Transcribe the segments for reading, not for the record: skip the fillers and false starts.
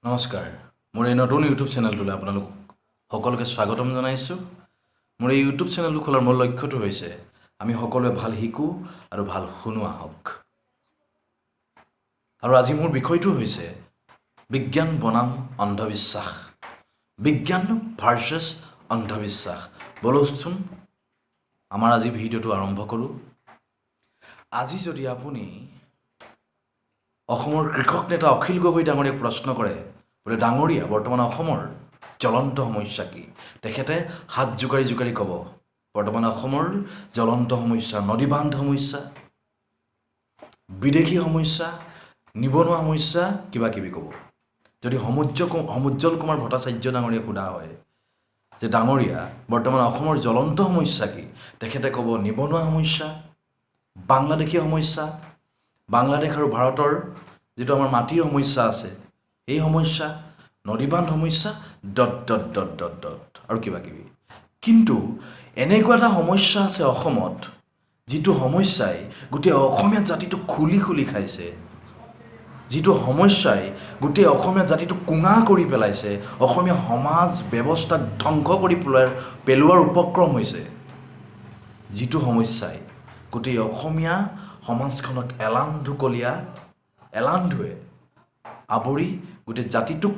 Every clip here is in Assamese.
নমস্কাৰ মোৰ এই নতুন ইউটিউব চেনেলটোলৈ আপোনালোক সকলোকে স্বাগতম জনাইছোঁ। মোৰ এই ইউটিউব চেনেলটো খোলাৰ মূল লক্ষ্যটো হৈছে আমি সকলোৱে ভাল শিকোঁ আৰু ভাল শুনো আহক। আৰু আজি মোৰ বিষয়টো হৈছে বিজ্ঞান বনাম অন্ধবিশ্বাস। বিজ্ঞান ভাৰ্চেছ অন্ধবিশ্বাস। বলকচোন আমাৰ আজি ভিডিঅ'টো আৰম্ভ কৰোঁ। আজি যদি আপুনি অসমৰ কৃষক নেতা অখিল গগৈ ডাঙৰীয়াক প্ৰশ্ন কৰে, বোলে ডাঙৰীয়া বৰ্তমান অসমৰ জ্বলন্ত সমস্যা কি? তেখেতে হাত জোকাৰি ক'ব, বৰ্তমান অসমৰ জ্বলন্ত সমস্যা নদীবান্ধ সমস্যা, বিদেশী সমস্যা, নিবনুৱা সমস্যা, কিবা কিবি ক'ব। যদি সমুজ্জ্বল কুমাৰ ভট্টাচাৰ্য ডাঙৰীয়াক সোধা হয় যে ডাঙৰীয়া বৰ্তমান অসমৰ জ্বলন্ত সমস্যা কি? তেখেতে ক'ব নিবনুৱা সমস্যা, বাংলাদেশী সমস্যা, বাংলাদেশ আৰু ভাৰতৰ যিটো আমাৰ মাটিৰ সমস্যা আছে এই সমস্যা, নদীবান্ধ সমস্যা, আৰু কিবা কিবি। কিন্তু এনেকুৱা এটা সমস্যা আছে অসমত যিটো সমস্যাই গোটেই অসমীয়া জাতিটোক খুলি খাইছে, যিটো সমস্যাই গোটেই অসমীয়া জাতিটোক কোঙা কৰি পেলাইছে, অসমীয়া সমাজ ব্যৱস্থাক ধ্বংস কৰি পেলোৱাৰ উপক্ৰম হৈছে, যিটো সমস্যাই গোটেই অসমীয়া সমাজখনক এলান্ধুৱে আৱৰি গোটেই জাতিটোক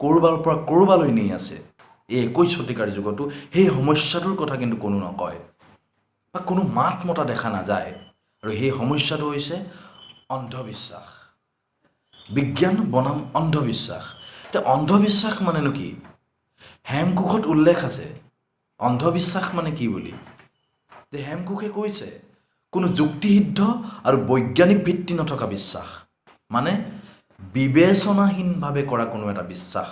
ক'ৰবাৰ পৰা ক'ৰবালৈ নি আছে এই 21 শতিকাৰ যুগতো। সেই সমস্যাটোৰ কথা কিন্তু কোনো নকয় বা কোনো মাত মতা দেখা নাযায়। আৰু সেই সমস্যাটো হৈছে অন্ধবিশ্বাস। বিজ্ঞান বনাম অন্ধবিশ্বাস। এতিয়া অন্ধবিশ্বাস মানেনো কি? হেমকোষত উল্লেখ আছে অন্ধবিশ্বাস মানে কি বুলি। যে হেমকোষে কৈছে কোনো যুক্তিসিদ্ধ আৰু বৈজ্ঞানিক ভিত্তি নথকা বিশ্বাস, মানে বিবেচনাহীনভাৱে কৰা কোনো এটা বিশ্বাস।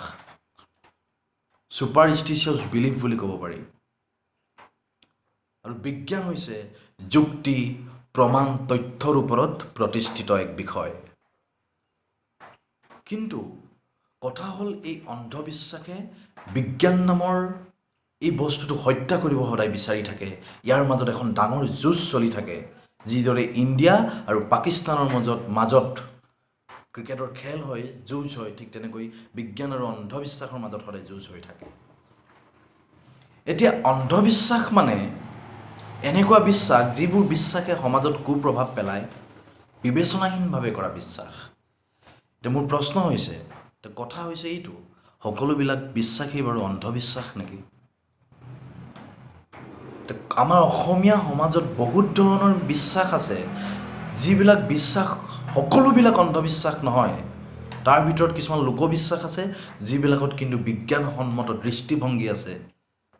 ছুপাৰষ্টিচিয়াছ বিলিফ বুলি ক'ব পাৰি। আৰু বিজ্ঞান হৈছে যুক্তি, প্ৰমাণ, তথ্যৰ ওপৰত প্ৰতিষ্ঠিত এক বিষয়। কিন্তু কথা হ'ল এই অন্ধবিশ্বাসে বিজ্ঞান নামৰ এই বস্তুটো হত্যা কৰিব সদায় বিচাৰি থাকে। ইয়াৰ মাজত এখন ডাঙৰ যুঁজ চলি থাকে। যিদৰে ইণ্ডিয়া আৰু পাকিস্তানৰ মাজত ক্ৰিকেটৰ খেল হয়, যুঁজ হয়, ঠিক তেনেকৈ বিজ্ঞান আৰু অন্ধবিশ্বাসৰ মাজত সদায় যুঁজ হৈ থাকে। এতিয়া অন্ধবিশ্বাস মানে এনেকুৱা বিশ্বাস যিবোৰ বিশ্বাসে সমাজত কুপ্ৰভাৱ পেলায়, বিবেচনাহীনভাৱে কৰা বিশ্বাস। এতিয়া মোৰ প্ৰশ্ন হৈছে, কথা হৈছে এইটো, সকলোবিলাক বিশ্বাসেই বাৰু অন্ধবিশ্বাস নেকি? আমাৰ অসমীয়া সমাজত বহুত ধৰণৰ বিশ্বাস আছে, যিবিলাক বিশ্বাস সকলোবিলাক অন্ধবিশ্বাস নহয়। তাৰ ভিতৰত কিছুমান লোকবিশ্বাস আছে যিবিলাকত কিন্তু বিজ্ঞানসন্মত দৃষ্টিভংগী আছে,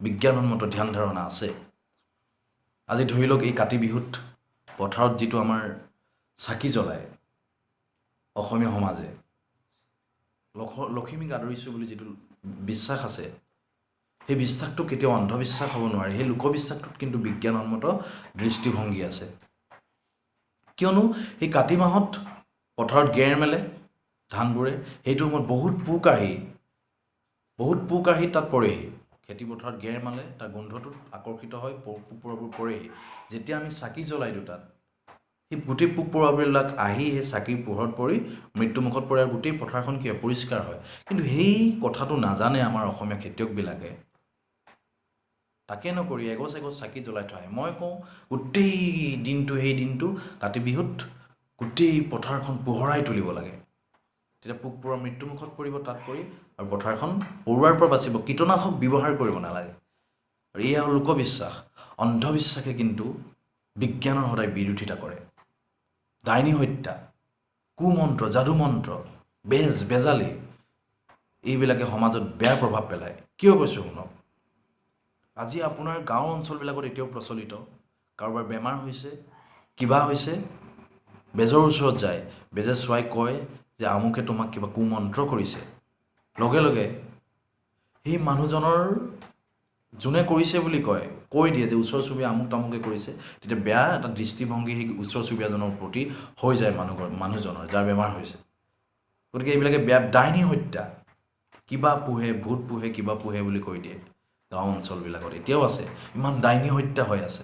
বিজ্ঞানসন্মত ধ্যান ধাৰণা আছে। আজি ধৰি লওক এই কাতি বিহুত পথাৰত যিটো আমাৰ চাকি জ্বলায় অসমীয়া সমাজে, লখিমীক আদৰিছোঁ বুলি যিটো বিশ্বাস আছে, সেই বিশ্বাসটো কেতিয়াও অন্ধবিশ্বাস হ'ব নোৱাৰে। সেই লোকবিশ্বাসটোত কিন্তু বিজ্ঞানসন্মত দৃষ্টিভংগী আছে। কিয়নো সেই কাতি মাহত পথাৰত গেৰ মেলে ধানবোৰে, সেইটো সময়ত বহুত পোক আহি তাত পৰেহি। খেতি পথাৰত গেৰ মালে তাৰ গোন্ধটোত আকৰ্ষিত হৈ পোক পৰুৱাবোৰ পৰেহি। যেতিয়া আমি চাকি জ্বলাই দিওঁ তাত, সেই গোটেই পোক পৰুৱাবিলাক আহি সেই চাকিৰ পোহৰত পৰি মৃত্যুমুখত পৰে আৰু গোটেই পথাৰখন কি হয়? পৰিষ্কাৰ হয়। কিন্তু সেই কথাটো নাজানে আমাৰ অসমীয়া খেতিয়কবিলাকে। তাকে নকৰি এগছ চাকি জ্বলাই থয়। মই কওঁ গোটেই দিনটো, সেই দিনটো কাতি বিহুত গোটেই পথাৰখন পোহৰাই তুলিব লাগে। তেতিয়া পোক পৰুৱা মৃত্যুমুখত পৰিব তাত পৰি, আৰু পথাৰখন পৰুৱাৰ পৰা বাচিব। কীটনাশক ব্যৱহাৰ কৰিব নালাগে। আৰু এয়া হ'ল লোকবিশ্বাস। অন্ধবিশ্বাসে কিন্তু বিজ্ঞানৰ সদায় বিৰোধিতা কৰে। ডাইনী হত্যা, কুমন্ত্ৰ, যাদুমন্ত্ৰ, বেজালি, এইবিলাকে সমাজত বেয়া প্ৰভাৱ পেলায়। কিয় কৈছোঁ শুনক। আজি আপোনাৰ গাঁও অঞ্চলবিলাকত এতিয়াও প্ৰচলিত, কাৰোবাৰ বেমাৰ হৈছে, কিবা হৈছে, বেজৰ ওচৰত যায়, বেজে চোৱাই কয় যে আমুকে তোমাক কিবা কুমন্ত্ৰ কৰিছে। লগে লগে সেই মানুহজনৰ যোনে কৰিছে বুলি কৈ দিয়ে যে ওচৰ চুবুৰীয়া আমুক তামুকে কৰিছে। তেতিয়া বেয়া এটা দৃষ্টিভংগী সেই ওচৰ চুবুৰীয়াজনৰ প্ৰতি হৈ যায় মানুহজনৰ যাৰ বেমাৰ হৈছে। গতিকে এইবিলাকে বেয়া। ডাইনী হত্যা, কিবা পোহে, ভূত পোহে, কিবা পোহে বুলি কৈ দিয়ে। গাঁও অঞ্চলবিলাকত এতিয়াও আছে, ইমান ডাইনী হত্যা হৈ আছে।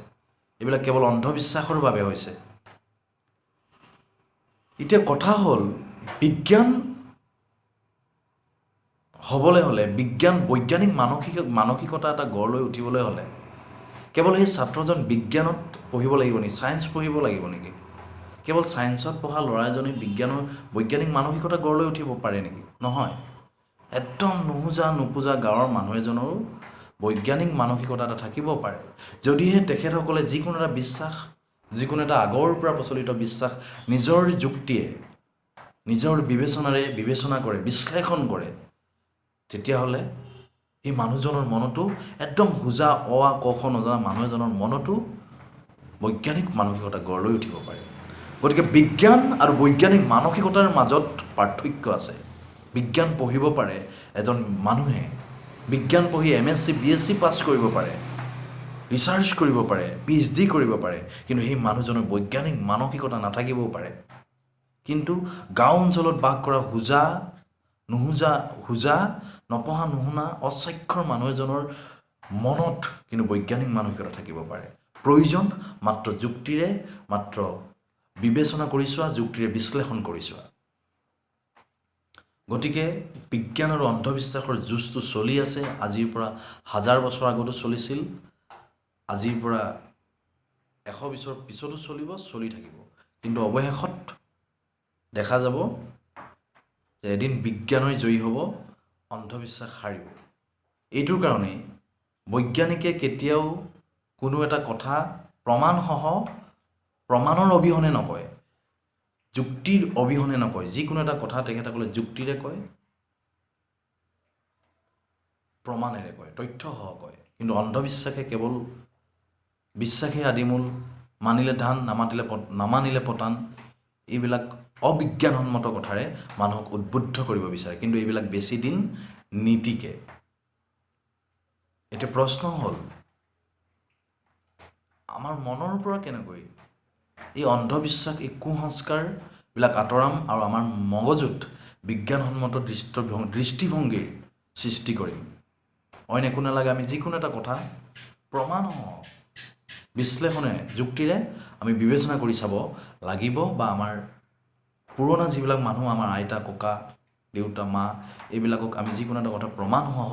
এইবিলাক কেৱল অন্ধবিশ্বাসৰ বাবে হৈছে। এতিয়া কথা হ'ল বিজ্ঞান হ'বলৈ হ'লে বৈজ্ঞানিক মানসিকতা এটা গঢ় লৈ উঠিবলৈ হ'লে কেৱল সেই ছাত্ৰজন বিজ্ঞানত পঢ়িব লাগিব নেকি, ছায়েন্স পঢ়িব লাগিব নেকি? কেৱল ছায়েন্সত পঢ়া ল'ৰা এজনে বৈজ্ঞানিক মানসিকতা গঢ় লৈ উঠিব পাৰে নেকি? নহয়। একদম নোপোজা গাঁৱৰ মানুহ এজনৰো বৈজ্ঞানিক মানসিকতা এটা থাকিব পাৰে, যদিহে তেখেতসকলে যিকোনো এটা বিশ্বাস, যিকোনো এটা আগৰ পৰা প্ৰচলিত বিশ্বাস নিজৰ যুক্তিয়ে, নিজৰ বিবেচনাৰে বিবেচনা কৰে, বিশ্লেষণ কৰে, তেতিয়াহ'লে সেই মানুহজনৰ মনতো একদম সোজা অ ক খ নজনা মানুহ এজনৰ মনতো বৈজ্ঞানিক মানসিকতা গঢ় লৈ উঠিব পাৰে। গতিকে বিজ্ঞান আৰু বৈজ্ঞানিক মানসিকতাৰ মাজত পাৰ্থক্য আছে। বিজ্ঞান পঢ়িব পাৰে এজন মানুহে, বিজ্ঞান পঢ়ি MSc BSc পাছ কৰিব পাৰে, ৰিচাৰ্চ কৰিব পাৰে, PhD কৰিব পাৰে, কিন্তু সেই মানুহজনৰ বৈজ্ঞানিক মানসিকতা নাথাকিবও পাৰে। কিন্তু গাঁও অঞ্চলত বাস কৰা সোজা নপঢ়া নুশুনা অস্বাক্ষৰ মানুহ এজনৰ মনত কিন্তু বৈজ্ঞানিক মানসিকতা থাকিব পাৰে। প্ৰয়োজন মাত্ৰ যুক্তিৰে, মাত্ৰ বিবেচনা কৰি চোৱা, যুক্তিৰে বিশ্লেষণ কৰি চোৱা। গতিকে বিজ্ঞান আৰু অন্ধবিশ্বাসৰ যুঁজটো চলি আছে, আজিৰ পৰা 1000 বছৰ আগতো চলিছিল, আজিৰ পৰা 100 বছৰ পিছতো চলি থাকিব। কিন্তু অৱশেষত দেখা যাব যে এদিন বিজ্ঞানই জয়ী হ'ব, অন্ধবিশ্বাস হাৰিব। এইটোৰ কাৰণেই বৈজ্ঞানিকে কেতিয়াও কোনো এটা কথা প্ৰমাণৰ অবিহনে নকয়, যুক্তিৰ অবিহনে নকয়। যিকোনো এটা কথা তেখেতসকলে যুক্তিৰে কয়, প্ৰমাণেৰে কয়, তথ্যসহ কয়। কিন্তু অন্ধবিশ্বাসে কেৱল বিশ্বাসে আদিমূল, মানিলে ধান নামানিলে পতান, এইবিলাক অবিজ্ঞানসন্মত কথাৰে মানুহক উদ্বুদ্ধ কৰিব বিচাৰে, কিন্তু এইবিলাক বেছি দিন নীতিকে। এতিয়া প্ৰশ্ন হ'ল, আমাৰ মনৰ পৰা কেনেকৈ এই অন্ধবিশ্বাস, এই কুসংস্কাৰবিলাক আঁতৰাম আৰু আমাৰ মগজুত বিজ্ঞানসন্মত দৃষ্টিভংগীৰ সৃষ্টি কৰিম? অইন একো নালাগে, আমি যিকোনো এটা কথা প্ৰমাণসহ বিশ্লেষণে, যুক্তিৰে আমি বিবেচনা কৰি চাব লাগিব, বা আমাৰ পুৰণা যিবিলাক মানুহ, আমাৰ আইতা, ককা, দেউতা, মা, এইবিলাকক আমি যিকোনো এটা কথা প্ৰমাণসহ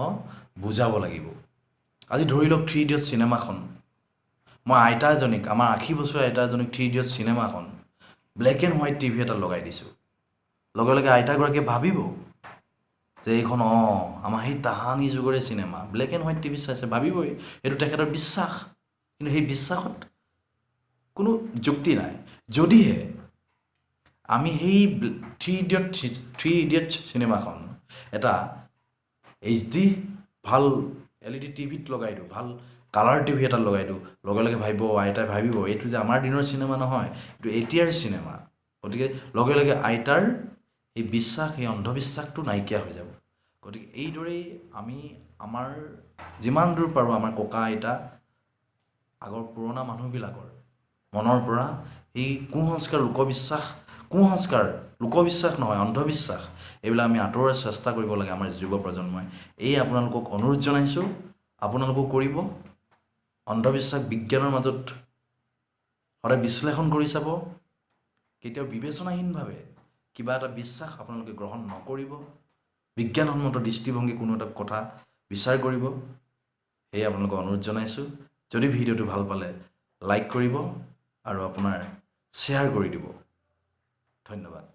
বুজাব লাগিব। আজি ধৰি লওক 3 Idiots চিনেমাখন, মই আইতা এজনীক, আমাৰ 80 বছৰীয়া আইতা এজনীক 3 Idiots চিনেমাখন ব্লেক এণ্ড হোৱাইট TV এটা লগাই দিছোঁ। লগে লগে আইতাগৰাকীয়ে ভাবিব যে এইখন আমাৰ সেই তাহানি যুগৰে cinema, black and white TV চাইছে, ভাবিবই এইটো তেখেতৰ বিশ্বাস। কিন্তু সেই বিশ্বাসত কোনো যুক্তি নাই। যদিহে আমি সেই 3 Idiots চিনেমাখন এটা HD ভাল LED TVত লগাই দিওঁ, ভাল কালাৰ TV এটা লগাই দিওঁ, লগে লগে আইতাই ভাবিব এইটো যে আমাৰ দিনৰ চিনেমা নহয়, এইটো এতিয়াৰ চিনেমা। গতিকে লগে লগে আইতাৰ এই বিশ্বাস, এই অন্ধবিশ্বাসটো নাইকিয়া হৈ যাব। গতিকে এইদৰেই আমি আমাৰ যিমান দূৰ পাৰোঁ, আমাৰ ককা আইতা, আগৰ পুৰণা মানুহবিলাকৰ মনৰ পৰা এই লোকবিশ্বাস নহয়, অন্ধবিশ্বাস, এইবিলাক আমি আঁতৰোৱাৰ চেষ্টা কৰিব লাগে আমাৰ যুৱ প্ৰজন্মই। এই আপোনালোকক অনুৰোধ জনাইছোঁ, আপোনালোকেও কৰিব। অন্ধবিশ্বাস বিজ্ঞানৰ মাজত সদায় বিশ্লেষণ কৰি চাব। কেতিয়াও বিবেচনাহীনভাৱে কিবা এটা বিশ্বাস আপোনালোকে গ্ৰহণ নকৰিব। বিজ্ঞানসন্মত দৃষ্টিভংগী কোনো এটা কথা বিচাৰ কৰিব। সেয়ে আপোনালোকক অনুৰোধ জনাইছোঁ। যদি ভিডিঅ'টো ভাল পালে লাইক কৰিব আৰু আপোনাৰ শ্বেয়াৰ কৰি দিব। ধন্যবাদ।